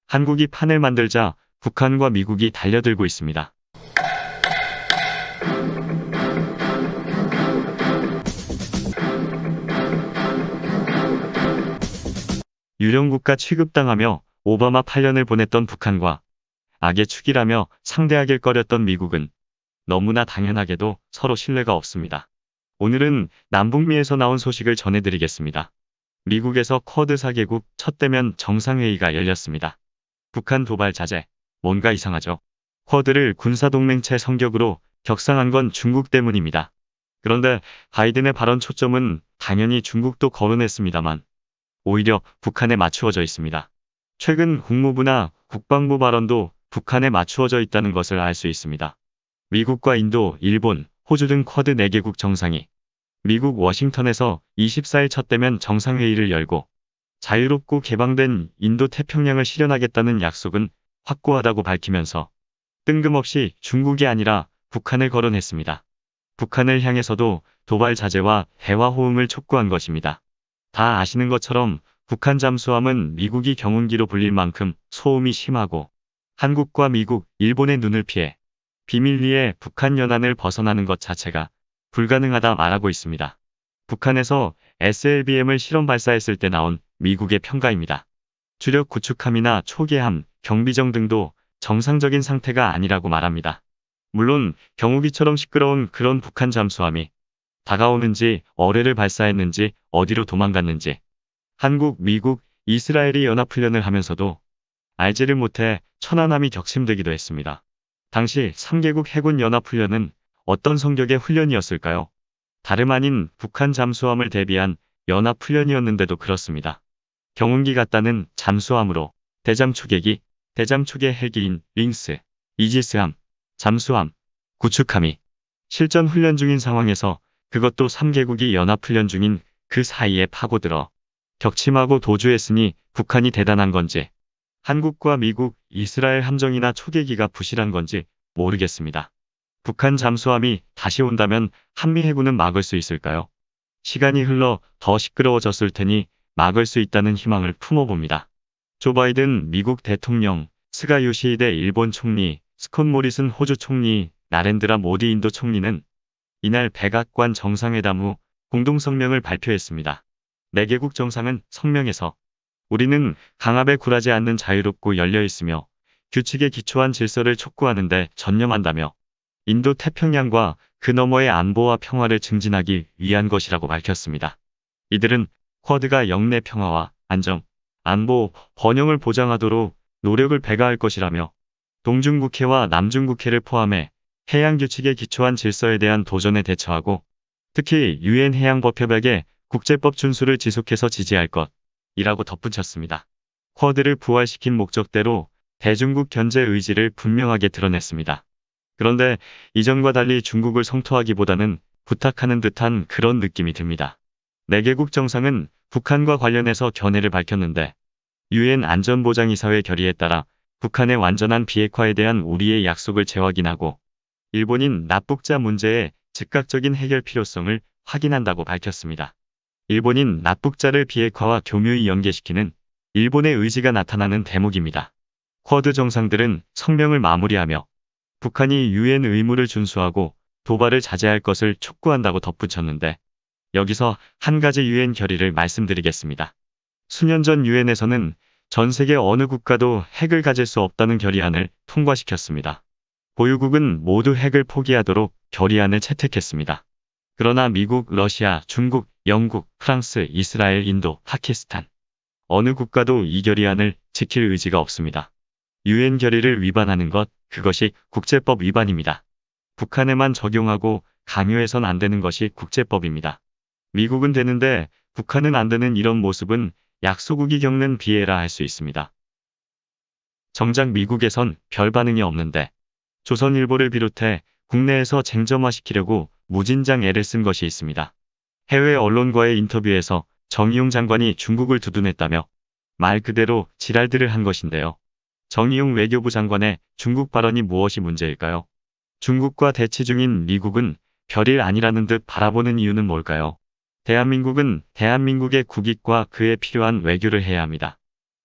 한국이 판을 만들자 북한과 미국이 달려들고 있습니다. 유령국가 취급당하며 오바마 8년을 보냈던 북한과 악의 축이라며 상대하길 꺼렸던 미국은 너무나 당연하게도 서로 신뢰가 없습니다. 오늘은 남북미에서 나온 소식을 전해드리겠습니다. 미국에서 쿼드 4개국 첫 대면 정상회의가 열렸습니다. 북한 도발 자제, 뭔가 이상하죠? 쿼드를 군사동맹체 성격으로 격상한 건 중국 때문입니다. 그런데 바이든의 발언 초점은 당연히 중국도 거론했습니다만 오히려 북한에 맞추어져 있습니다. 최근 국무부나 국방부 발언도 북한에 맞추어져 있다는 것을 알 수 있습니다. 미국과 인도, 일본, 호주 등 쿼드 4개국 정상이 미국 워싱턴에서 24일 첫 대면 정상회의를 열고 자유롭고 개방된 인도 태평양을 실현하겠다는 약속은 확고하다고 밝히면서 뜬금없이 중국이 아니라 북한을 거론했습니다. 북한을 향해서도 도발 자제와 대화 호응을 촉구한 것입니다. 다 아시는 것처럼 북한 잠수함은 미국이 경운기로 불릴 만큼 소음이 심하고 한국과 미국, 일본의 눈을 피해 비밀리에 북한 연안을 벗어나는 것 자체가 불가능하다 말하고 있습니다. 북한에서 SLBM을 실험 발사했을 때 나온 미국의 평가입니다. 주력 구축함이나 초계함, 경비정 등도 정상적인 상태가 아니라고 말합니다. 물론 경우기처럼 시끄러운 그런 북한 잠수함이 다가오는지 어뢰를 발사했는지 어디로 도망갔는지 한국, 미국, 이스라엘이 연합훈련을 하면서도 알지를 못해 천안함이 격침되기도 했습니다. 당시 3개국 해군 연합훈련은 어떤 성격의 훈련이었을까요? 다름 아닌 북한 잠수함을 대비한 연합훈련이었는데도 그렇습니다. 경운기 같다는 잠수함으로 대잠초계기, 대잠초계 헬기인 링스, 이지스함, 잠수함, 구축함이 실전 훈련 중인 상황에서 그것도 3개국이 연합훈련 중인 그 사이에 파고들어 격침하고 도주했으니 북한이 대단한 건지 한국과 미국, 이스라엘 함정이나 초계기가 부실한 건지 모르겠습니다. 북한 잠수함이 다시 온다면 한미 해군은 막을 수 있을까요? 시간이 흘러 더 시끄러워졌을 테니 막을 수 있다는 희망을 품어봅니다. 조 바이든 미국 대통령, 스가 요시히데 일본 총리, 스콧 모리슨 호주 총리, 나렌드라 모디 인도 총리는 이날 백악관 정상회담 후 공동성명을 발표했습니다. 4개국 정상은 성명에서 우리는 강압에 굴하지 않는 자유롭고 열려있으며 규칙에 기초한 질서를 촉구하는 데 전념한다며 인도 태평양과 그 너머의 안보와 평화를 증진하기 위한 것이라고 밝혔습니다. 이들은 쿼드가 영내 평화와 안정, 안보, 번영을 보장하도록 노력을 배가할 것이라며 동중국해와 남중국해를 포함해 해양규칙에 기초한 질서에 대한 도전에 대처하고 특히 유엔 해양법협약의 국제법 준수를 지속해서 지지할 것이라고 덧붙였습니다. 쿼드를 부활시킨 목적대로 대중국 견제 의지를 분명하게 드러냈습니다. 그런데 이전과 달리 중국을 성토하기보다는 부탁하는 듯한 그런 느낌이 듭니다. 4개국 정상은 북한과 관련해서 견해를 밝혔는데 유엔 안전보장이사회 결의에 따라 북한의 완전한 비핵화에 대한 우리의 약속을 재확인하고 일본인 납북자 문제의 즉각적인 해결 필요성을 확인한다고 밝혔습니다. 일본인 납북자를 비핵화와 교묘히 연계시키는 일본의 의지가 나타나는 대목입니다. 쿼드 정상들은 성명을 마무리하며 북한이 유엔 의무를 준수하고 도발을 자제할 것을 촉구한다고 덧붙였는데 여기서 한 가지 유엔 결의를 말씀드리겠습니다. 수년 전 유엔에서는 전 세계 어느 국가도 핵을 가질 수 없다는 결의안을 통과시켰습니다. 보유국은 모두 핵을 포기하도록 결의안을 채택했습니다. 그러나 미국, 러시아, 중국, 영국, 프랑스, 이스라엘, 인도, 파키스탄 어느 국가도 이 결의안을 지킬 의지가 없습니다. 유엔 결의를 위반하는 것, 그것이 국제법 위반입니다. 북한에만 적용하고 강요해선 안 되는 것이 국제법입니다. 미국은 되는데 북한은 안 되는 이런 모습은 약소국이 겪는 비애라 할 수 있습니다. 정작 미국에선 별 반응이 없는데 조선일보를 비롯해 국내에서 쟁점화시키려고 무진장 애를 쓴 것이 있습니다. 해외 언론과의 인터뷰에서 정의용 장관이 중국을 두둔했다며 말 그대로 지랄들을 한 것인데요. 정의용 외교부 장관의 중국 발언이 무엇이 문제일까요? 중국과 대치 중인 미국은 별일 아니라는 듯 바라보는 이유는 뭘까요? 대한민국은 대한민국의 국익과 그에 필요한 외교를 해야 합니다.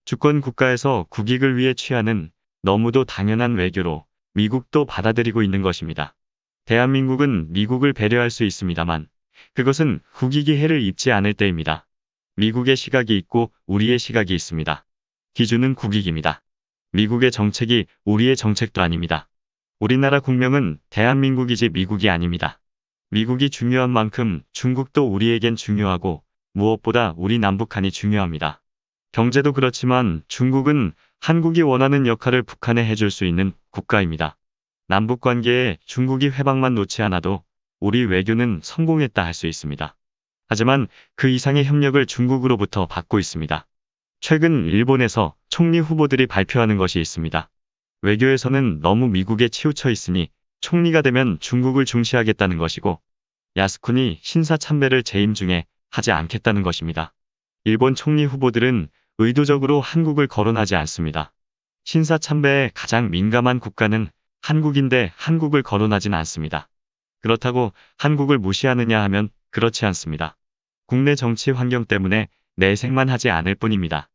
주권 국가에서 국익을 위해 취하는 너무도 당연한 외교로 미국도 받아들이고 있는 것입니다. 대한민국은 미국을 배려할 수 있습니다만 그것은 국익이 해를 입지 않을 때입니다. 미국의 시각이 있고 우리의 시각이 있습니다. 기준은 국익입니다. 미국의 정책이 우리의 정책도 아닙니다. 우리나라 국명은 대한민국이지 미국이 아닙니다. 미국이 중요한 만큼 중국도 우리에겐 중요하고 무엇보다 우리 남북한이 중요합니다. 경제도 그렇지만 중국은 한국이 원하는 역할을 북한에 해줄 수 있는 국가입니다. 남북관계에 중국이 회방만 놓지 않아도 우리 외교는 성공했다 할 수 있습니다. 하지만 그 이상의 협력을 중국으로부터 받고 있습니다. 최근 일본에서 총리 후보들이 발표하는 것이 있습니다. 외교에서는 너무 미국에 치우쳐 있으니 총리가 되면 중국을 중시하겠다는 것이고 야스쿠니 신사참배를 재임 중에 하지 않겠다는 것입니다. 일본 총리 후보들은 의도적으로 한국을 거론하지 않습니다. 신사참배에 가장 민감한 국가는 한국인데 한국을 거론하진 않습니다. 그렇다고 한국을 무시하느냐 하면 그렇지 않습니다. 국내 정치 환경 때문에 내색만 하지 않을 뿐입니다.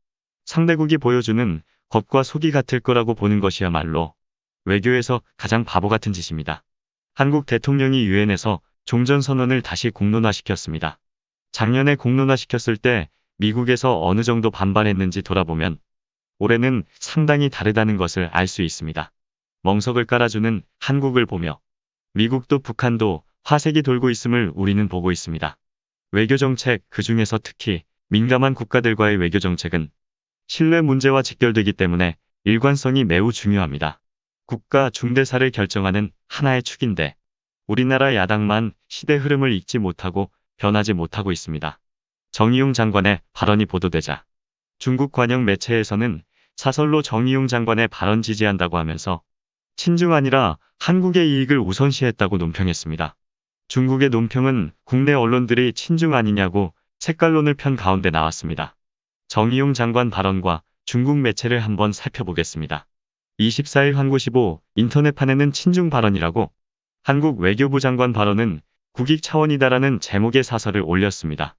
상대국이 보여주는 겉과 속이 같을 거라고 보는 것이야말로 외교에서 가장 바보 같은 짓입니다. 한국 대통령이 유엔에서 종전선언을 다시 공론화시켰습니다. 작년에 공론화시켰을 때 미국에서 어느 정도 반발했는지 돌아보면 올해는 상당히 다르다는 것을 알 수 있습니다. 멍석을 깔아주는 한국을 보며 미국도 북한도 화색이 돌고 있음을 우리는 보고 있습니다. 외교정책, 그중에서 특히 민감한 국가들과의 외교정책은 신뢰 문제와 직결되기 때문에 일관성이 매우 중요합니다. 국가 중대사를 결정하는 하나의 축인데 우리나라 야당만 시대 흐름을 읽지 못하고 변하지 못하고 있습니다. 정의용 장관의 발언이 보도되자 중국 관영 매체에서는 사설로 정의용 장관의 발언 지지한다고 하면서 친중 아니라 한국의 이익을 우선시했다고 논평했습니다. 중국의 논평은 국내 언론들이 친중 아니냐고 색깔론을 편 가운데 나왔습니다. 정의용 장관 발언과 중국 매체를 한번 살펴보겠습니다. 24일 한국시보 인터넷판에는 친중 발언이라고 한국 외교부 장관 발언은 국익 차원이다라는 제목의 사설을 올렸습니다.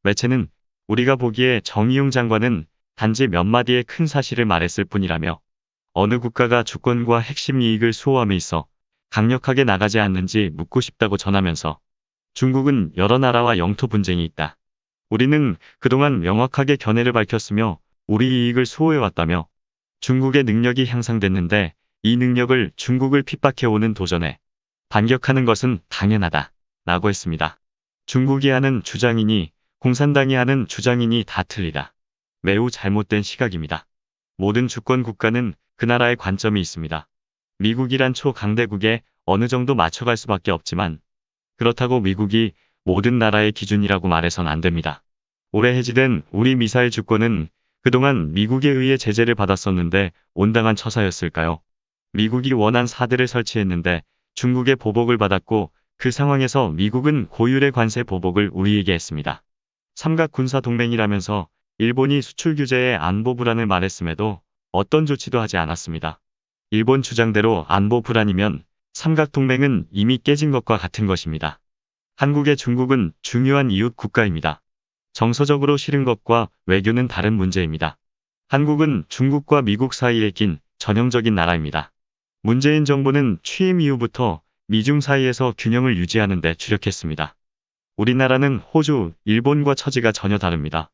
매체는 우리가 보기에 정의용 장관은 단지 몇 마디의 큰 사실을 말했을 뿐이라며 어느 국가가 주권과 핵심 이익을 수호함에 있어 강력하게 나가지 않는지 묻고 싶다고 전하면서 중국은 여러 나라와 영토 분쟁이 있다. 우리는 그동안 명확하게 견해를 밝혔으며 우리 이익을 수호해왔다며 중국의 능력이 향상됐는데 이 능력을 중국을 핍박해오는 도전에 반격하는 것은 당연하다 라고 했습니다. 중국이 하는 주장이니 공산당이 하는 주장이니 다 틀리다. 매우 잘못된 시각입니다. 모든 주권 국가는 그 나라의 관점이 있습니다. 미국이란 초강대국에 어느 정도 맞춰갈 수밖에 없지만 그렇다고 미국이 모든 나라의 기준이라고 말해선 안 됩니다. 올해 해지된 우리 미사일 주권은 그동안 미국에 의해 제재를 받았었는데 온당한 처사였을까요? 미국이 원한 사드를 설치했는데 중국의 보복을 받았고 그 상황에서 미국은 고율의 관세 보복을 우리에게 했습니다. 삼각 군사 동맹이라면서 일본이 수출 규제에 안보 불안을 말했음에도 어떤 조치도 하지 않았습니다. 일본 주장대로 안보 불안이면 삼각 동맹은 이미 깨진 것과 같은 것입니다. 한국의 중국은 중요한 이웃 국가입니다. 정서적으로 싫은 것과 외교는 다른 문제입니다. 한국은 중국과 미국 사이에 낀 전형적인 나라입니다. 문재인 정부는 취임 이후부터 미중 사이에서 균형을 유지하는 데 주력했습니다. 우리나라는 호주, 일본과 처지가 전혀 다릅니다.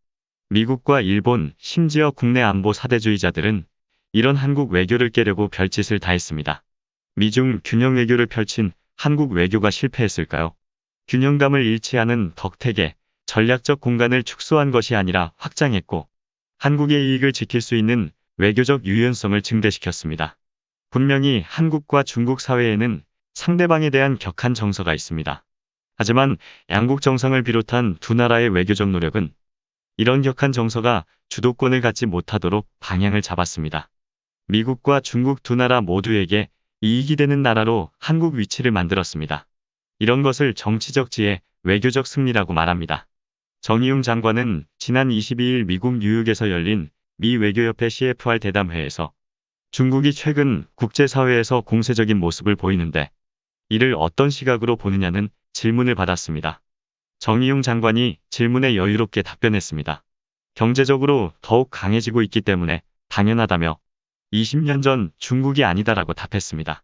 미국과 일본, 심지어 국내 안보 사대주의자들은 이런 한국 외교를 깨려고 별짓을 다 했습니다. 미중 균형 외교를 펼친 한국 외교가 실패했을까요? 균형감을 잃지 않은 덕택에 전략적 공간을 축소한 것이 아니라 확장했고 한국의 이익을 지킬 수 있는 외교적 유연성을 증대시켰습니다. 분명히 한국과 중국 사회에는 상대방에 대한 격한 정서가 있습니다. 하지만 양국 정상을 비롯한 두 나라의 외교적 노력은 이런 격한 정서가 주도권을 갖지 못하도록 방향을 잡았습니다. 미국과 중국 두 나라 모두에게 이익이 되는 나라로 한국 위치를 만들었습니다. 이런 것을 정치적 지혜, 외교적 승리라고 말합니다. 정의용 장관은 지난 22일 미국 뉴욕에서 열린 미 외교협회 CFR 대담회에서 중국이 최근 국제사회에서 공세적인 모습을 보이는데 이를 어떤 시각으로 보느냐는 질문을 받았습니다. 정의용 장관이 질문에 여유롭게 답변했습니다. 경제적으로 더욱 강해지고 있기 때문에 당연하다며 20년 전 중국이 아니다라고 답했습니다.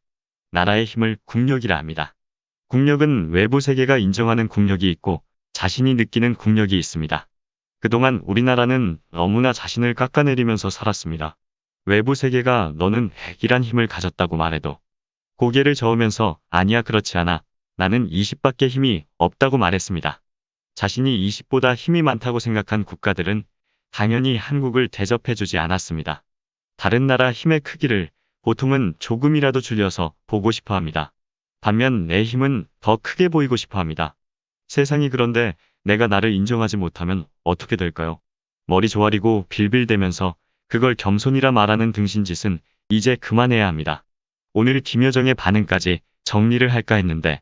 나라의 힘을 국력이라 합니다. 국력은 외부 세계가 인정하는 국력이 있고 자신이 느끼는 국력이 있습니다. 그동안 우리나라는 너무나 자신을 깎아내리면서 살았습니다. 외부 세계가 너는 핵이란 힘을 가졌다고 말해도 고개를 저으면서 아니야 그렇지 않아. 나는 20밖에 힘이 없다고 말했습니다. 자신이 20보다 힘이 많다고 생각한 국가들은 당연히 한국을 대접해주지 않았습니다. 다른 나라 힘의 크기를 보통은 조금이라도 줄여서 보고 싶어 합니다. 반면 내 힘은 더 크게 보이고 싶어 합니다. 세상이 그런데 내가 나를 인정하지 못하면 어떻게 될까요? 머리 조아리고 빌빌대면서 그걸 겸손이라 말하는 등신짓은 이제 그만해야 합니다. 오늘 김여정의 반응까지 정리를 할까 했는데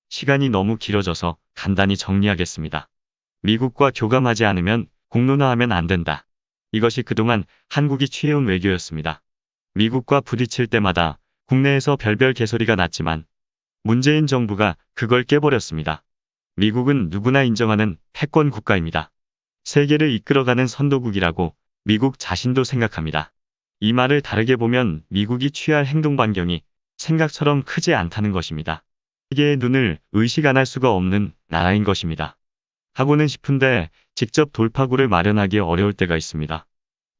시간이 너무 길어져서 간단히 정리하겠습니다. 미국과 교감하지 않으면 공론화하면 안 된다. 이것이 그동안 한국이 취해온 외교였습니다. 미국과 부딪힐 때마다 국내에서 별별 개소리가 났지만 문재인 정부가 그걸 깨버렸습니다. 미국은 누구나 인정하는 패권 국가입니다. 세계를 이끌어가는 선도국이라고 미국 자신도 생각합니다. 이 말을 다르게 보면 미국이 취할 행동 반경이 생각처럼 크지 않다는 것입니다. 세계의 눈을 의식 안 할 수가 없는 나라인 것입니다. 하고는 싶은데 직접 돌파구를 마련하기 어려울 때가 있습니다.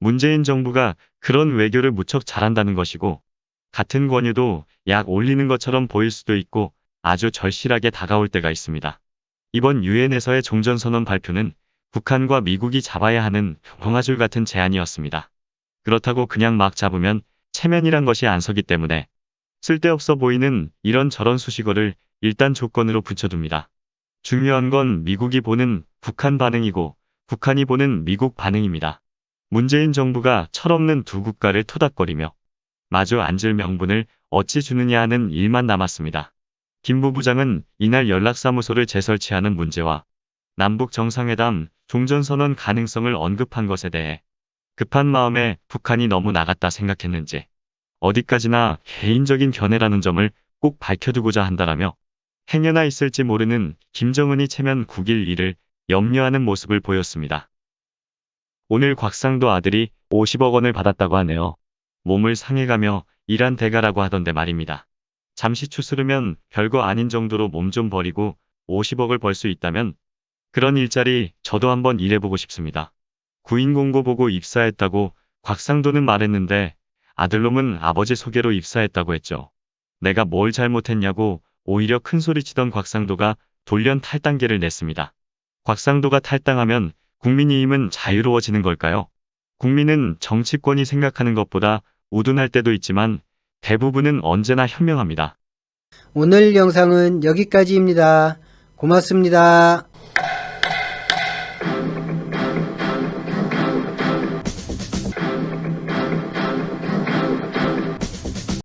문재인 정부가 그런 외교를 무척 잘한다는 것이고 같은 권유도 약 올리는 것처럼 보일 수도 있고 아주 절실하게 다가올 때가 있습니다. 이번 유엔에서의 종전선언 발표는 북한과 미국이 잡아야 하는 봉화줄 같은 제안이었습니다. 그렇다고 그냥 막 잡으면 체면이란 것이 안 서기 때문에 쓸데없어 보이는 이런저런 수식어를 일단 조건으로 붙여둡니다. 중요한 건 미국이 보는 북한 반응이고 북한이 보는 미국 반응입니다. 문재인 정부가 철없는 두 국가를 토닥거리며 마주 앉을 명분을 어찌 주느냐 하는 일만 남았습니다. 김 부부장은 이날 연락사무소를 재설치하는 문제와 남북 정상회담, 종전선언 가능성을 언급한 것에 대해 급한 마음에 북한이 너무 나갔다 생각했는지 어디까지나 개인적인 견해라는 점을 꼭 밝혀두고자 한다라며 행여나 있을지 모르는 김정은이 체면 구길 일을 염려하는 모습을 보였습니다. 오늘 곽상도 아들이 50억 원을 받았다고 하네요. 몸을 상해가며 일한 대가라고 하던데 말입니다. 잠시 추스르면 별거 아닌 정도로 몸 좀 버리고 50억을 벌 수 있다면 그런 일자리 저도 한번 일해보고 싶습니다. 구인 공고 보고 입사했다고 곽상도는 말했는데 아들놈은 아버지 소개로 입사했다고 했죠. 내가 뭘 잘못했냐고 오히려 큰소리치던 곽상도가 돌연 탈당계를 냈습니다. 곽상도가 탈당하면 국민의힘은 자유로워지는 걸까요? 국민은 정치권이 생각하는 것보다 우둔할 때도 있지만 대부분은 언제나 현명합니다. 오늘 영상은 여기까지입니다. 고맙습니다.